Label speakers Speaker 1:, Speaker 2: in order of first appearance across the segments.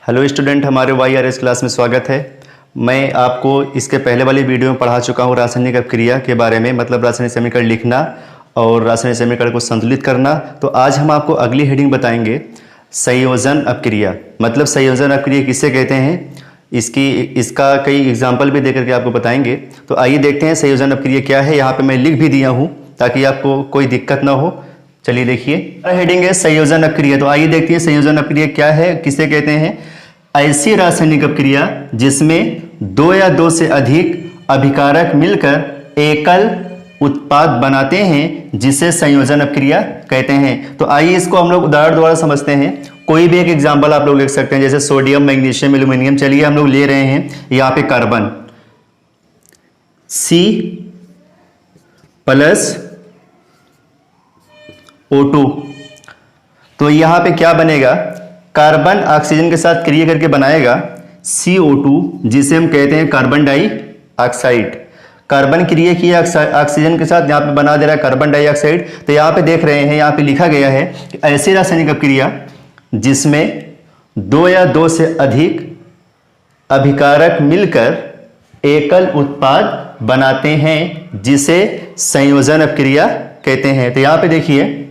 Speaker 1: Hello student, हमारे YRS class में स्वागत है। मैं आपको इसके पहले वाली वीडियो में पढ़ा चुका हूँ रासायनिक अपक्रिया के बारे में, मतलब रासायनिक समीकरण लिखना और रासायनिक समीकरण को संतुलित करना। तो आज हम आपको अगली हेडिंग बताएंगे, संयोजन अपक्रिया। मतलब संयोजन अपक्रिया किसे कहते हैं, इसका कई एग्जाम्पल भी देकर के आपको बताएंगे। तो आइए देखते हैं संयोजन अपक्रिया क्या है। यहाँ पे मैं लिख भी दिया हूँ ताकि आपको कोई दिक्कत ना हो। चलिए देखिए, हेडिंग है संयोजन अपक्रिया। तो आइए देखते हैं संयोजन अपक्रिया क्या है, किसे कहते हैं। ऐसी रासायनिक अपक्रिया जिसमें दो या दो से अधिक अभिकारक मिलकर एकल उत्पाद बनाते हैं, जिसे संयोजन अपक्रिया कहते हैं। तो आइए इसको हम लोग उदाहरण द्वारा समझते हैं। कोई भी एक एग्जाम्पल आप लोग लिख सकते हैं, जैसे सोडियम, मैग्नीशियम, एल्यूमिनियम। चलिए हम लोग ले रहे हैं यहाँ पे कार्बन C+O2। तो यहाँ पे क्या बनेगा, कार्बन ऑक्सीजन के साथ क्रिया करके बनाएगा CO2, जिसे हम कहते हैं कार्बन डाइऑक्साइड। कार्बन क्रिया किया ऑक्सीजन के साथ, यहाँ पे बना दे रहा है कार्बन डाइऑक्साइड। तो यहाँ पे देख रहे हैं, यहाँ पे लिखा गया है कि ऐसी रासायनिक अपक्रिया जिसमें दो या दो से अधिक अभिकारक मिलकर एकल उत्पाद बनाते हैं, जिसे संयोजन अपक्रिया कहते हैं। तो यहाँ पे देखिए,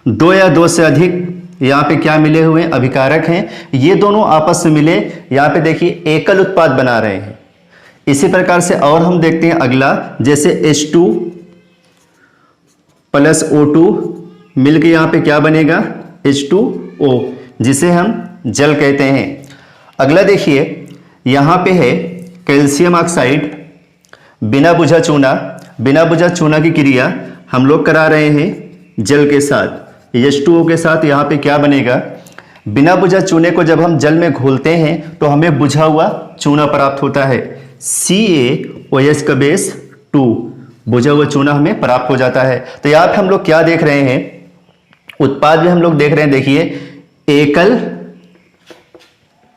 Speaker 1: दो या दो से अधिक यहाँ पे क्या मिले हुए हैं, अभिकारक हैं। ये दोनों आपस में मिले, यहाँ पे देखिए एकल उत्पाद बना रहे हैं। इसी प्रकार से और हम देखते हैं अगला, जैसे H2+O2 मिलके यहाँ पे क्या बनेगा, H2O, जिसे हम जल कहते हैं। अगला देखिए, यहाँ पे है कैल्शियम ऑक्साइड, बिना बुझा चूना। बिना बुझा चूना की क्रिया हम लोग करा रहे हैं जल के साथ, H2O के साथ। यहाँ पे क्या बनेगा, बिना बुझा चूने को जब हम जल में घोलते हैं तो हमें बुझा हुआ चूना प्राप्त होता है, CaOH का बेस 2। बुझा हुआ चूना हमें प्राप्त हो जाता है। तो यहाँ पे हम लोग क्या देख रहे हैं, उत्पाद में हम लोग देख रहे हैं, देखिए एकल,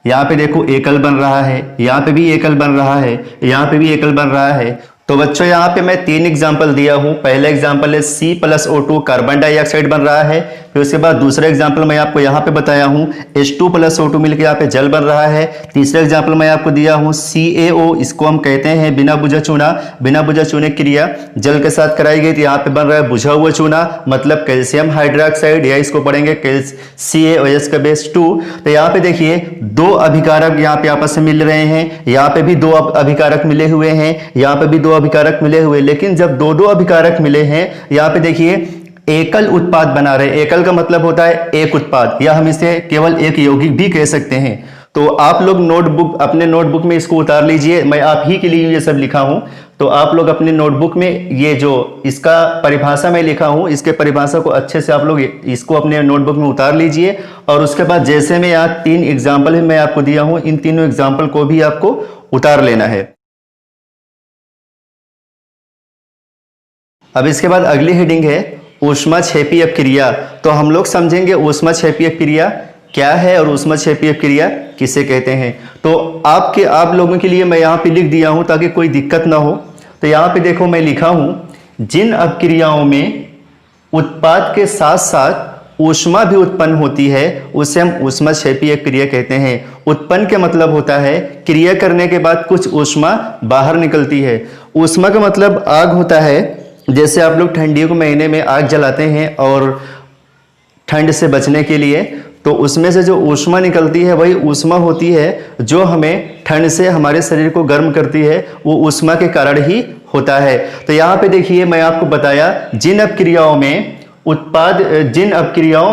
Speaker 1: यहाँ पे देखो एकल बन रहा है, यहाँ पे भी एकल बन रहा है, यहाँ पे भी एकल बन रहा है। तो बच्चों यहाँ पे मैं 3 एग्जाम्पल दिया हूँ। पहला एग्जाम्पल है C+O2 कार्बन डाइऑक्साइड बन रहा है। फिर उसके बाद दूसरा एग्जाम्पल मैं आपको यहाँ पे बताया हूँ, H2+O2 मिलकर यहाँ पे जल बन रहा है। तीसरा एग्जाम्पल मैं आपको दिया हूँ CaO, इसको हम कहते हैं बिना बुझा चूना। बिना बुझा चूने क्रिया जल के साथ कराई गई, तो यहाँ पे बन रहा है बुझा हुआ चूना, मतलब कैल्शियम हाइड्रोक्साइड, या इसको पढ़ेंगे CaOH का बेस 2। तो यहाँ पे देखिए दो अभिकारक यहाँ पे आपस में मिल रहे हैं, यहाँ पे भी दो अभिकारक मिले हुए हैं, यहाँ पे भी दो अभिकारक मिले हुए। लेकिन जब दो दो अभिकारक मिले हैं, यहाँ पे देखिए एकल उत्पाद बना रहे हैं। एकल का मतलब होता है एक उत्पाद, या हम इसे केवल एक यौगिक भी कह सकते हैं। तो आप लोग नोटबुक, अपने नोटबुक में इसको उतार लीजिए। मैं आप ही के लिए ये सब लिखा हूं, तो आप लोग अपने नोटबुक में ये जो इसका परिभाषा मैं लिखा हूं, इसके परिभाषा को अच्छे से आप लोग इसको अपने नोटबुक में उतार लीजिए। और उसके बाद जैसे मैं यहाँ 3 एग्जाम्पल मैं आपको दिया हूं, इन तीनों एग्जाम्पल को भी आपको उतार लेना है। अब इसके बाद अगली हेडिंग है ऊष्माक्षेपी अपक्रिया। तो हम लोग समझेंगे ऊष्माक्षेपी अपक्रिया क्या है और ऊष्माक्षेपी अपक्रिया किसे कहते हैं। तो आप लोगों के लिए मैं यहाँ पे लिख दिया हूँ ताकि कोई दिक्कत ना हो। तो यहाँ पे देखो मैं लिखा हूँ, जिन अपक्रियाओं में उत्पाद के साथ साथ ऊष्मा भी उत्पन्न होती है, उसे हम ऊष्माक्षेपी अपक्रिया कहते हैं। उत्पन्न के मतलब होता है क्रिया करने के बाद कुछ ऊष्मा बाहर निकलती है। ऊष्मा का मतलब आग होता है। जैसे आप लोग ठंडियों के महीने में आग जलाते हैं और ठंड से बचने के लिए, तो उसमें से जो ऊष्मा निकलती है वही ऊष्मा होती है जो हमें ठंड से हमारे शरीर को गर्म करती है। वो ऊष्मा के कारण ही होता है। तो यहाँ पे देखिए मैं आपको बताया, जिन अपक्रियाओं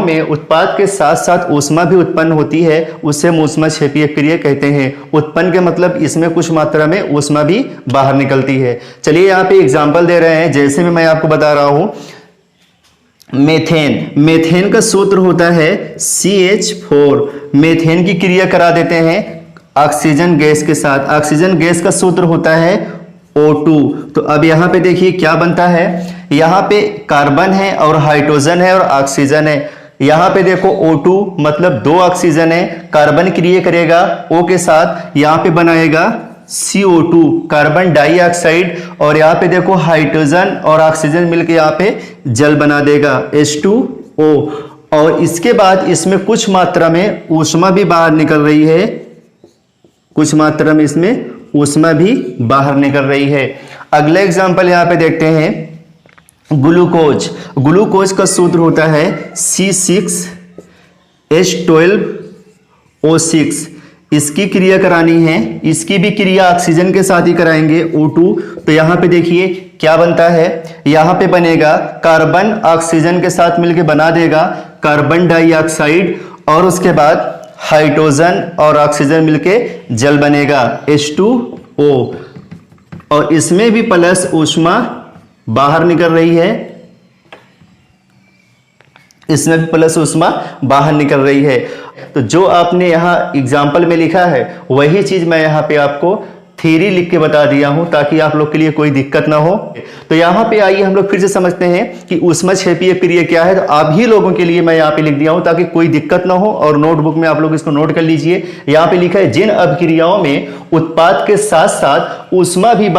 Speaker 1: में उत्पाद के साथ साथ ऊष्मा भी उत्पन्न होती है, उसे हम ऊष्माक्षेपी अपक्रिया कहते हैं। उत्पन्न के मतलब इसमें कुछ मात्रा में ऊष्मा भी बाहर निकलती है। चलिए यहाँ पे एग्जांपल दे रहे हैं, जैसे में मैं आपको बता रहा हूं, मेथेन। मेथेन का सूत्र होता है CH4। मेथेन की क्रिया करा देते हैं ऑक्सीजन गैस के साथ। ऑक्सीजन गैस का सूत्र होता है O2। तो अब यहाँ पे देखिए क्या बनता है, यहाँ पे कार्बन है और हाइड्रोजन है और ऑक्सीजन है। यहाँ पे देखो O2 मतलब दो ऑक्सीजन है, कार्बन क्रिया करेगा O के साथ, यहाँ पे बनाएगा CO2 कार्बन डाइऑक्साइड, और यहाँ पे देखो हाइड्रोजन और ऑक्सीजन मिलकर यहाँ पे जल बना देगा H2O। और इसके बाद इसमें कुछ मात्रा में ऊष्मा भी बाहर निकल रही है, कुछ मात्रा में इसमें ऊष्मा भी बाहर निकल रही है। अगला एग्जांपल यहां पे देखते हैं, ग्लूकोज। ग्लूकोज का सूत्र होता है C6H12O6। इसकी क्रिया करानी है, इसकी भी क्रिया ऑक्सीजन के साथ ही कराएंगे O2। तो यहां पे देखिए क्या बनता है, यहां पे बनेगा कार्बन ऑक्सीजन के साथ मिलकर बना देगा कार्बन डाइऑक्साइड, और उसके बाद हाइड्रोजन और ऑक्सीजन मिलके जल बनेगा H2O, और इसमें भी प्लस ऊष्मा बाहर निकल रही है, इसमें भी प्लस ऊष्मा बाहर निकल रही है। तो जो आपने यहां एग्जाम्पल में लिखा है वही चीज मैं यहां पे आपको थ्योरी लिख के बता दिया हूं ताकि आप लोग के लिए कोई दिक्कत ना हो। तो यहां पे आइए हम लोग फिर से समझते हैं कि ऊष्मक्षेपीय क्रिया क्या है। तो आप ही लोगों के लिए मैं यहां पे लिख दिया हूं ताकि कोई दिक्कत ना हो, और नोटबुक में आप लोग इसको नोट कर लीजिए। यहां पे लिखा है जिन अभिक्रियाओं में उत्पाद के साथ साथ ऊष्मा भी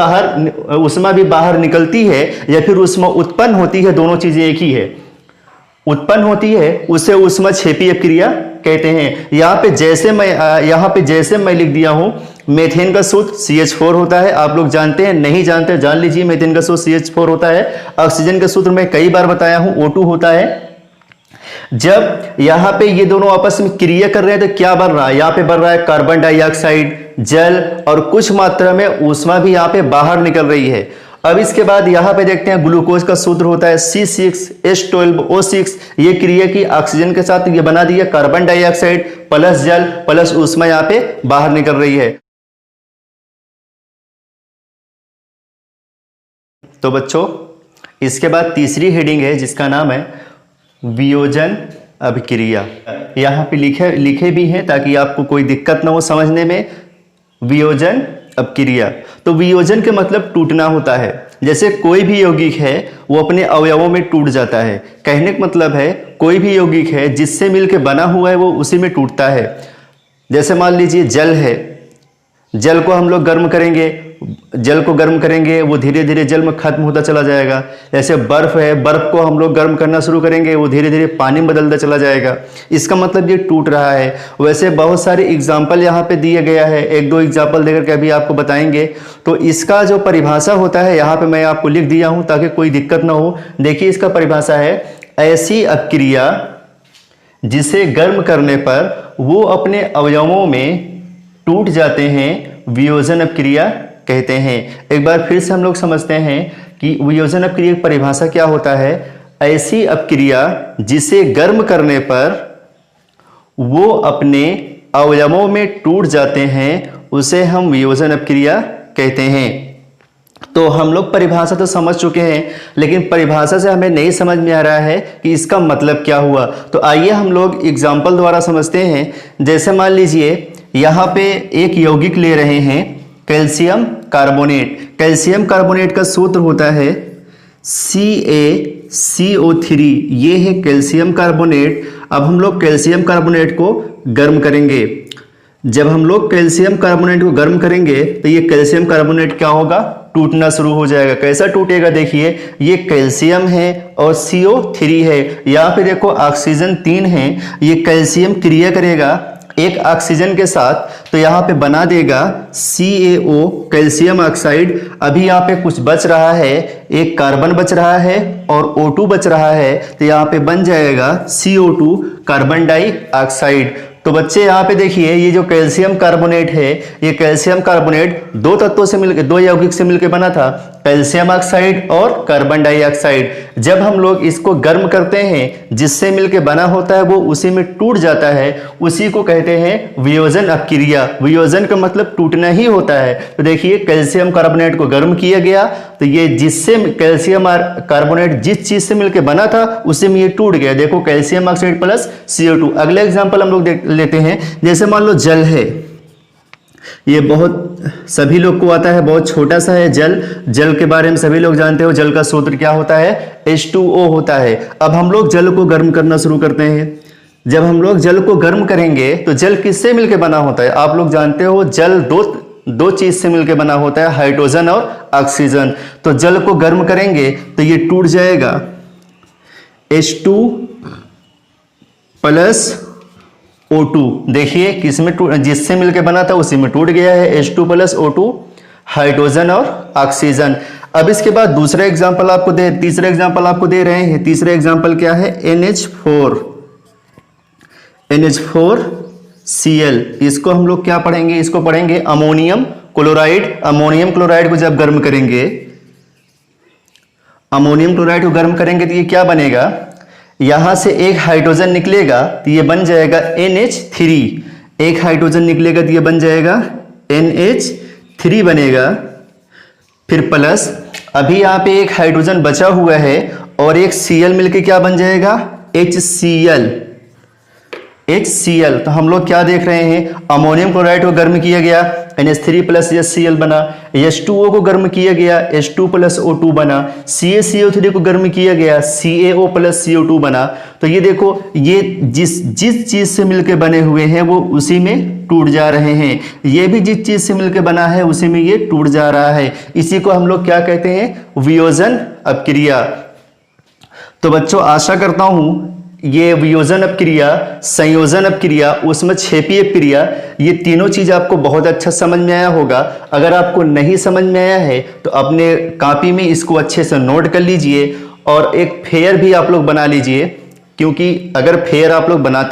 Speaker 1: बाहर निकलती है या फिर ऊष्मा उत्पन्न होती है, दोनों चीजें एक ही है, उत्पन्न होती है, उसे ऊष्मक्षेपीय क्रिया कहते हैं। यहाँ पे जैसे मैं लिख दिया हूं, मेथेन का सूत्र CH4 होता है। आप लोग जानते हैं, नहीं जानते जान लीजिए, मेथेन का सूत्र CH4 होता है। ऑक्सीजन का सूत्र मैं कई बार बताया हूं, O2 होता है। जब यहाँ पे ये दोनों आपस में क्रिया कर रहे हैं तो क्या बन रहा है, यहाँ पे बन रहा है कार्बन डाइऑक्साइड, जल, और कुछ मात्रा में ऊष्मा भी यहाँ पे बाहर निकल रही है। अब इसके बाद यहां पे देखते हैं ग्लूकोज का सूत्र होता है C6H12O6। ये क्रिया की ऑक्सीजन के साथ ये बना दिया कार्बन डाइऑक्साइड प्लस जल प्लस ऊष्मा यहां पे बाहर निकल रही है। तो बच्चों इसके बाद तीसरी हेडिंग है जिसका नाम है वियोजन अभिक्रिया। यहां पे लिखे भी हैं ताकि आपको कोई दिक्कत ना हो समझने में। वियोजन अभिक्रिया, तो वियोजन के मतलब टूटना होता है। जैसे कोई भी यौगिक है वो अपने अवयवों में टूट जाता है। कहने का मतलब है कोई भी यौगिक है जिससे मिलकर बना हुआ है वो उसी में टूटता है। जैसे मान लीजिए जल है, जल को हम लोग गर्म करेंगे, वो धीरे धीरे जल में खत्म होता चला जाएगा। जैसे बर्फ है, बर्फ को हम लोग गर्म करना शुरू करेंगे, वो धीरे धीरे पानी में बदलता चला जाएगा। इसका मतलब ये टूट रहा है। वैसे बहुत सारे एग्जाम्पल यहाँ पे दिया गया है, एक दो एग्जाम्पल देकर के अभी आपको बताएंगे। तो इसका जो परिभाषा होता है यहाँ पे मैं आपको लिख दिया हूँ ताकि कोई दिक्कत ना हो। देखिए इसका परिभाषा है, ऐसी अभिक्रिया जिसे गर्म करने पर वो अपने अवयवों में टूट जाते हैं, वियोजन अभिक्रिया कहते हैं। एक बार फिर से हम लोग समझते हैं कि वियोजन अभिक्रिया की परिभाषा क्या होता है। ऐसी अभिक्रिया जिसे गर्म करने पर वो अपने अवयवों में टूट जाते हैं उसे हम वियोजन अभिक्रिया कहते हैं। तो हम लोग परिभाषा तो समझ चुके हैं, लेकिन परिभाषा से हमें नहीं समझ में आ रहा है कि इसका मतलब क्या हुआ। तो आइए हम लोग एग्जाम्पल द्वारा समझते हैं। जैसे मान लीजिए यहाँ पे एक यौगिक ले रहे हैं कैल्शियम कार्बोनेट। कैल्शियम कार्बोनेट का सूत्र होता है CaCO3। ये है कैल्शियम कार्बोनेट। अब हम लोग कैल्शियम कार्बोनेट को गर्म करेंगे। जब हम लोग कैल्शियम कार्बोनेट को गर्म करेंगे तो ये कैल्शियम कार्बोनेट क्या होगा, टूटना शुरू हो जाएगा। कैसा टूटेगा, देखिए ये कैल्शियम है और CO3 है। यहाँ पे देखो ऑक्सीजन 3 है। ये कैल्शियम क्रिया करेगा एक ऑक्सीजन के साथ, तो यहाँ पे बना देगा CaO कैल्शियम ऑक्साइड। अभी यहाँ पे कुछ बच रहा है, एक कार्बन बच रहा है और O2 बच रहा है, तो यहाँ पे बन जाएगा CO2 कार्बन डाइऑक्साइड। तो बच्चे यहाँ पे देखिए ये जो कैल्शियम कार्बोनेट है, ये कैल्शियम कार्बोनेट दो तत्वों से मिलकर, दो यौगिक से मिलकर बना था, कैल्शियम ऑक्साइड और कार्बन डाइऑक्साइड। जब हम लोग इसको गर्म करते हैं जिससे मिलकर बना होता है वो उसी में टूट जाता है, उसी को कहते हैं वियोजन अभिक्रिया। वियोजन का मतलब टूटना ही होता है। तो देखिए कैल्शियम कार्बोनेट को गर्म किया गया तो ये जिससे कैल्शियम कार्बोनेट जिस चीज से मिलकर बना था उसी में ये टूट गया। देखो कैल्शियम ऑक्साइड प्लस CO2। अगले एग्जाम्पल हम लोग लेते हैं। जैसे मान लो जल है, ये बहुत सभी लोग को आता है, बहुत छोटा सा है जल। जल के बारे में सभी लोग जानते हो, जल का सूत्र क्या होता है, H2O होता है। अब हम लोग जल को गर्म करना शुरू करते हैं। जब हम लोग जल को गर्म करेंगे तो जल किससे मिलकर बना होता है, आप लोग जानते हो जल दो चीज से मिलकर बना होता है, हाइड्रोजन और ऑक्सीजन। तो जल को गर्म करेंगे तो ये टूट जाएगा, H2 प्लस O2, देखिए किसमें जिससे मिलकर बना था उसी में टूट गया है, H2 प्लस O2, हाइड्रोजन और ऑक्सीजन। अब इसके बाद तीसरा एग्जांपल आपको दे रहे हैं। तीसरा एग्जांपल क्या है? NH4Cl। इसको हम लोग क्या पढ़ेंगे? इसको पढ़ेंगे अमोनियम क्लोराइड। अमोनियम क्लोराइड को जब गर्म करेंगे, तो ये क्या बनेगा? यहां से एक हाइड्रोजन निकलेगा तो ये बन जाएगा NH3। एक हाइड्रोजन निकलेगा तो ये बन जाएगा NH3 बनेगा। फिर प्लस अभी यहाँ पे एक हाइड्रोजन बचा हुआ है और एक Cl मिलके क्या बन जाएगा? HCl। तो हम लोग क्या देख रहे हैं? अमोनियम क्लोराइड को गर्म किया गया, NH3 प्लस HCl बना। H2O को गर्म किया गया, H2 प्लस O2 बना। CaCO3 को गर्म किया गया, CaO प्लस CO2 बना। तो ये देखो, ये जिस चीज से मिलकर बने हुए हैं वो उसी में टूट जा रहे हैं। ये भी जिस चीज से मिलकर बना है उसी में ये टूट जा रहा है। इसी को हम लोग क्या कहते हैं? वियोजन अपक्रिया। तो बच्चों, आशा करता हूं ये वियोजन अपक्रिया, संयोजन अपक्रिया, उसमें क्षेपीय अपक्रिया, ये तीनों चीज आपको बहुत अच्छा समझ में आया होगा। अगर आपको नहीं समझ में आया है तो अपने कॉपी में इसको अच्छे से नोट कर लीजिए और एक फेयर भी आप लोग बना लीजिए, क्योंकि अगर फेयर आप लोग बना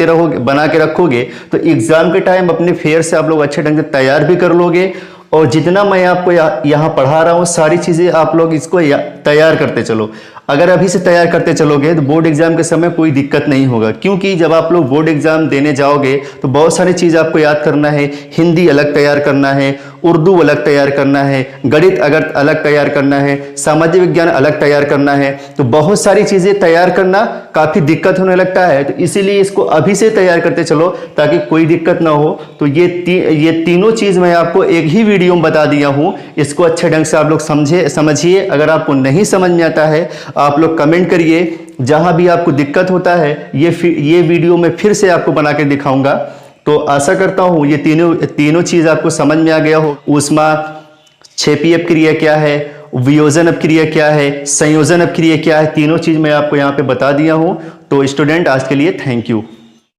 Speaker 1: के रखोगे तो एग्जाम के टाइम अपने फेयर से आप लोग अच्छे ढंग से तैयार भी कर लोगे। और जितना मैं आपको यहाँ पढ़ा रहा हूँ सारी चीज़ें आप लोग इसको तैयार करते चलो। अगर अभी से तैयार करते चलोगे तो बोर्ड एग्जाम के समय कोई दिक्कत नहीं होगा, क्योंकि जब आप लोग बोर्ड एग्जाम देने जाओगे तो बहुत सारी चीज़ आपको याद करना है। हिंदी अलग तैयार करना है, उर्दू अलग तैयार करना है, गणित अगर अलग तैयार करना है, सामाजिक विज्ञान अलग तैयार करना है। तो बहुत सारी चीज़ें तैयार करना काफ़ी दिक्कत होने लगता है, तो इसीलिए इसको अभी से तैयार करते चलो ताकि कोई दिक्कत ना हो। तो ये तीनों चीज़ मैं आपको एक ही वीडियो में बता दिया हूँ। इसको अच्छे ढंग से आप लोग समझिए। अगर आपको नहीं समझ में आता है आप लोग कमेंट करिए। जहां भी आपको दिक्कत होता है ये वीडियो में फिर से आपको बना के दिखाऊंगा। तो आशा करता हूं ये तीनों चीज आपको समझ में आ गया हो। ऊष्मा क्षेपीय अपक्रिया क्या है, वियोजन अपक्रिया क्या है, संयोजन अपक्रिया क्या है, तीनों चीज मैं आपको यहाँ पे बता दिया हूं। तो स्टूडेंट, आज के लिए थैंक यू।